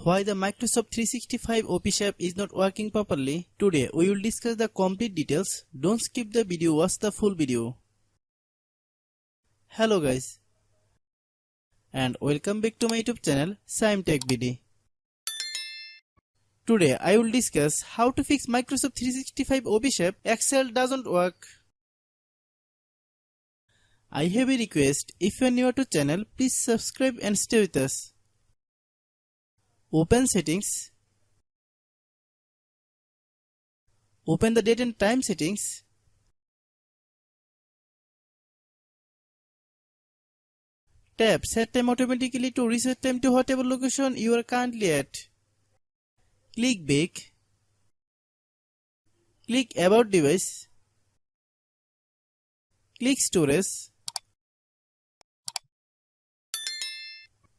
Why the Microsoft 365 Office app is not working properly? Today we will discuss the complete details. Don't skip the video, watch the full video. Hello guys, and welcome back to my YouTube channel Shaem Tech BD. Today I will discuss how to fix Microsoft 365 Office app. Excel doesn't work. I have a request. If you are new to channel, please subscribe and stay with us. Open settings. Open the date and time settings. Tap set time automatically to reset time to whatever location you are currently at. Click back. Click about device. Click storage.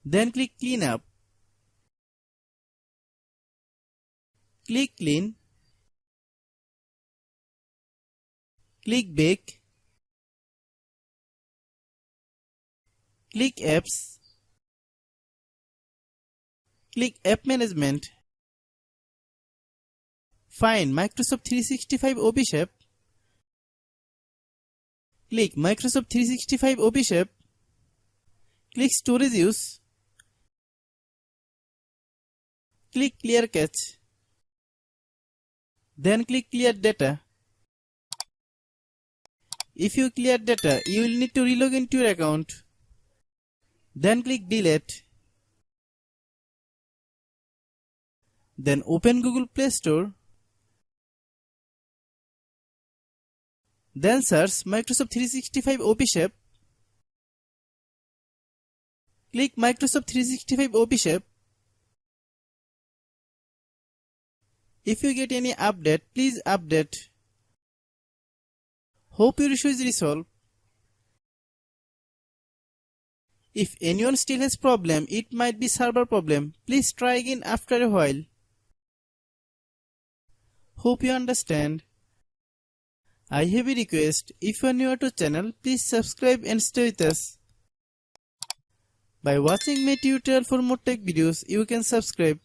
Then click clean up. Click clean. Click back. Click apps. Click app management. Find Microsoft 365 Office app. Click Microsoft 365 Office app. Click storage use. Click clear cache. Then click clear data. If you clear data, you will need to relog into your account. Then click delete. Then open Google Play Store. Then search Microsoft 365 Office app. Click Microsoft 365 Office app. If you get any update, please update. Hope your issue is resolved. If anyone still has problem, it might be server problem. Please try again after a while. Hope you understand. I have a request. If you are new to channel, please subscribe and stay with us. By watching my tutorial for more tech videos, you can subscribe.